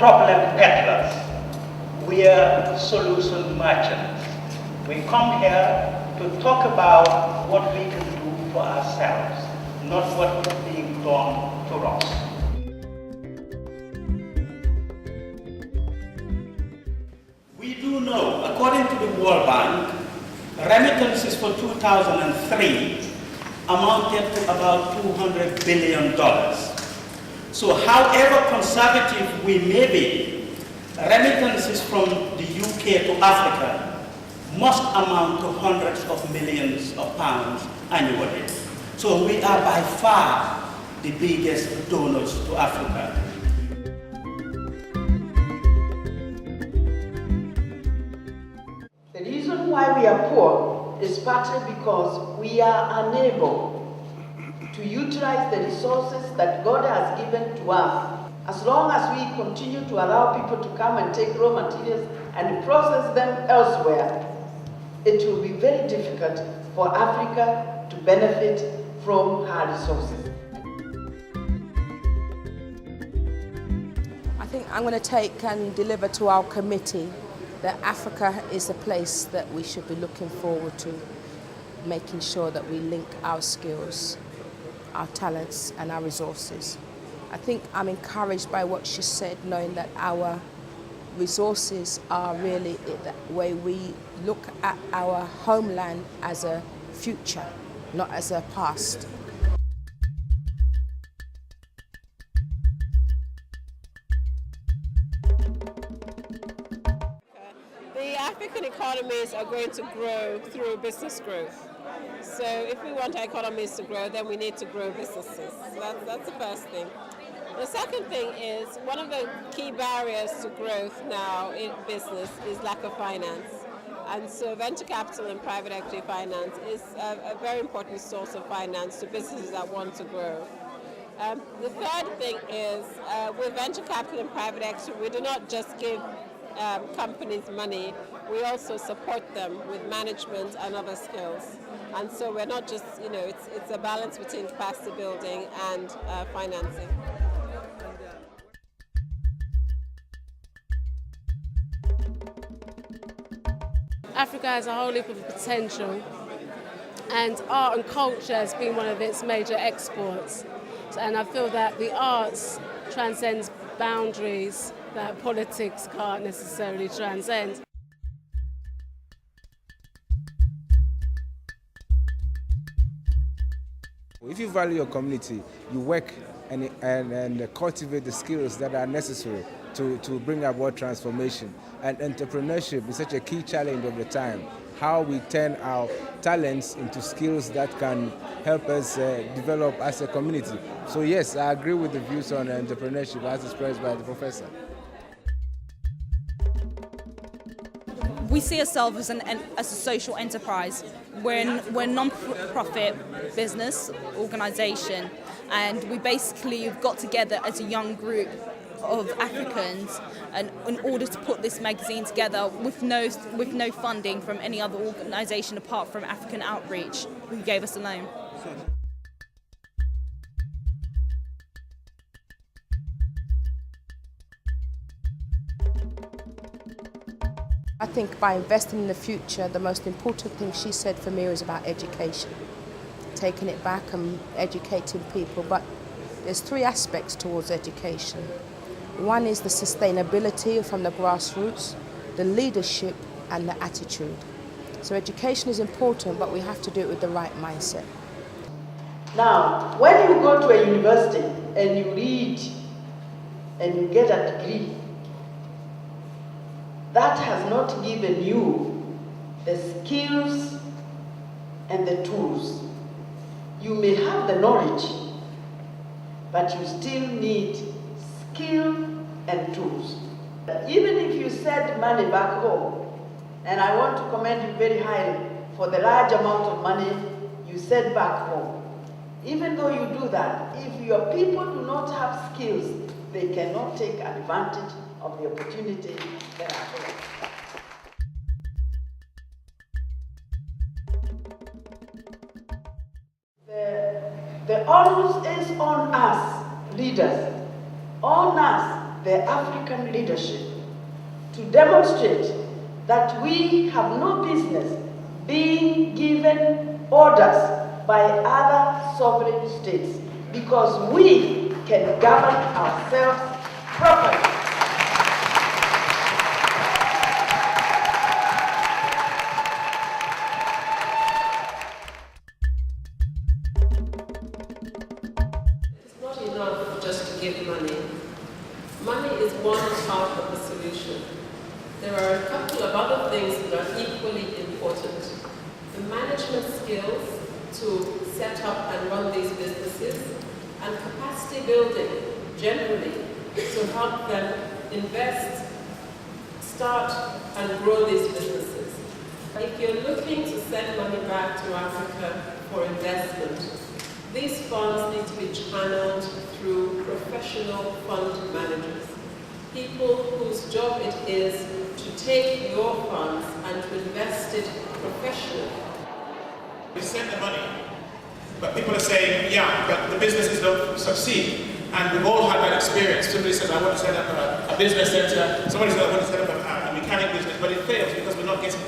problem peddlers. We are solution merchants. We come here to talk about what we can do for ourselves, not what is being done to us. We do know, according to the World Bank, remittances for 2003 amounted to about $200 billion. So however conservative we may be, remittances from the UK to Africa must amount to hundreds of millions of pounds annually. So we are by far the biggest donors to Africa. The reason why we are poor is partly because we are unable to utilize the resources that God has given to us. As long as we continue to allow people to come and take raw materials and process them elsewhere, it will be very difficult for Africa to benefit from her resources. I think I'm going to take and deliver to our committee that Africa is a place that we should be looking forward to, making sure that we link our skills, our talents and our resources. I think I'm encouraged by what she said, knowing that our resources are really the way we look at our homeland as a future, not as a past. The African economies are going to grow through business growth. So if we want our economies to grow, then we need to grow businesses. So that's the first thing. The second thing is, one of the key barriers to growth now in business is lack of finance. And so venture capital and private equity finance is a very important source of finance to businesses that want to grow. The third thing is, with venture capital and private equity, we do not just give companies money, we also support them with management and other skills. And so we're not just, it's a balance between capacity building and financing. Africa has a whole heap of potential, and art and culture has been one of its major exports. And I feel that the arts transcends boundaries that politics can't necessarily transcend. If you value your community, you work and cultivate the skills that are necessary to bring about transformation. And entrepreneurship is such a key challenge of the time. How we turn our talents into skills that can help us develop as a community. So yes, I agree with the views on entrepreneurship as expressed by the professor. We see ourselves as a social enterprise. We're a non-profit business organisation, and we basically got together as a young group of Africans and in order to put this magazine together with no funding from any other organisation apart from African Outreach, who gave us a loan. I think by investing in the future, the most important thing she said for me was about education. Taking it back and educating people, but there's three aspects towards education. One is the sustainability from the grassroots, the leadership and the attitude. So education is important, but we have to do it with the right mindset. Now, when you go to a university and you read and you get a degree, that has not given you the skills and the tools. You may have the knowledge, but you still need skill and tools. Even if you send money back home, and I want to commend you very highly for the large amount of money you send back home. Even though you do that, if your people do not have skills, they cannot take advantage of the opportunity that are there. The onus is on us, leaders, on us the African leadership to demonstrate that we have no business being given orders by other sovereign states, because we can govern ourselves properly. It's not enough just to give money. Money is one part of the solution. There are a couple of other things that are equally important. The management skills to set up and run these businesses, and capacity building generally to help them invest, start and grow these businesses. If you're looking to send money back to Africa for investment, these funds need to be channeled through professional fund managers, people whose job it is to take your funds and to invest it professionally. We send the money, but people are saying, yeah, but the businesses don't succeed. And we've all had that experience. Somebody says, I want to set up a business center. Somebody says, I want to set up a mechanic business, but it fails because we're not getting,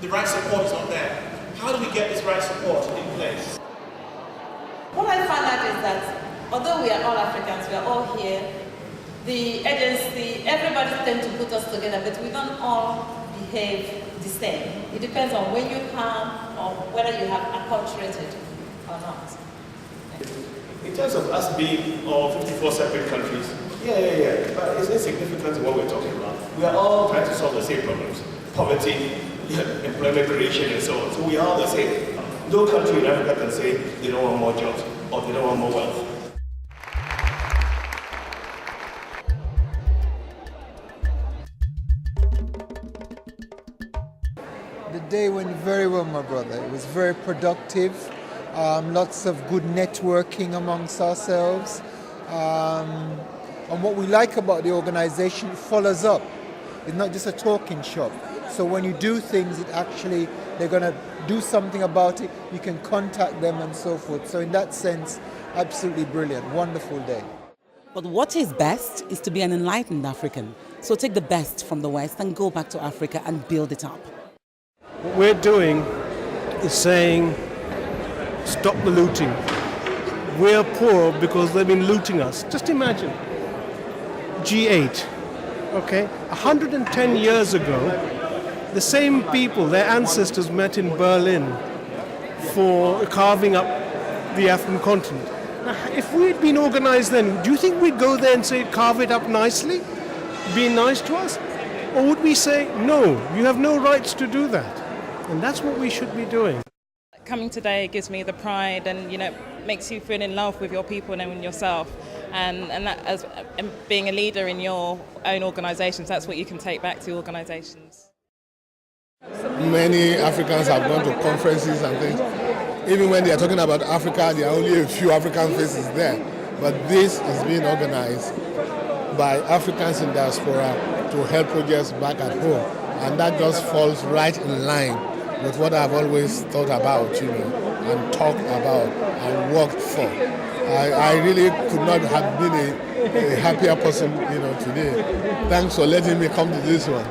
the right support is not there. How do we get this right support in place? What I found out is that although we are all Africans, we are all here, the agency, everybody tends to put us together, but we don't all behave the same. It depends on when you come or whether you have acculturated or not. In terms of us being all 54 separate countries, yeah, but it's insignificant to what we're talking about. We are all trying to solve the same problems. Poverty, employment creation, and so on. So we are all the same. No country in Africa can say they don't want more jobs or they don't want more wealth. The day went very well, my brother. It was very productive. Lots of good networking amongst ourselves. And what we like about the organization, it follows up. It's not just a talking shop. So when you do things, it actually, they're going to do something about it. You can contact them and so forth. So in that sense, absolutely brilliant. Wonderful day. But what is best is to be an enlightened African. So take the best from the West and go back to Africa and build it up. What we're doing is saying, stop the looting. We're poor because they've been looting us. Just imagine, G8, okay? 110 years ago, the same people, their ancestors met in Berlin for carving up the African continent. Now, if we had been organized then, do you think we'd go there and say, carve it up nicely? Be nice to us? Or would we say, no, you have no rights to do that? And that's what we should be doing. Coming today gives me the pride and, makes you feel in love with your people and yourself. And that, as being a leader in your own organizations, that's what you can take back to organizations. Many Africans have gone to conferences and things. Even when they are talking about Africa, there are only a few African faces there. But this is being organized by Africans in diaspora to help projects back at home. And that just falls right in line with what I've always thought about, and talked about and worked for. I really could not have been a happier person, today. Thanks for letting me come to this one.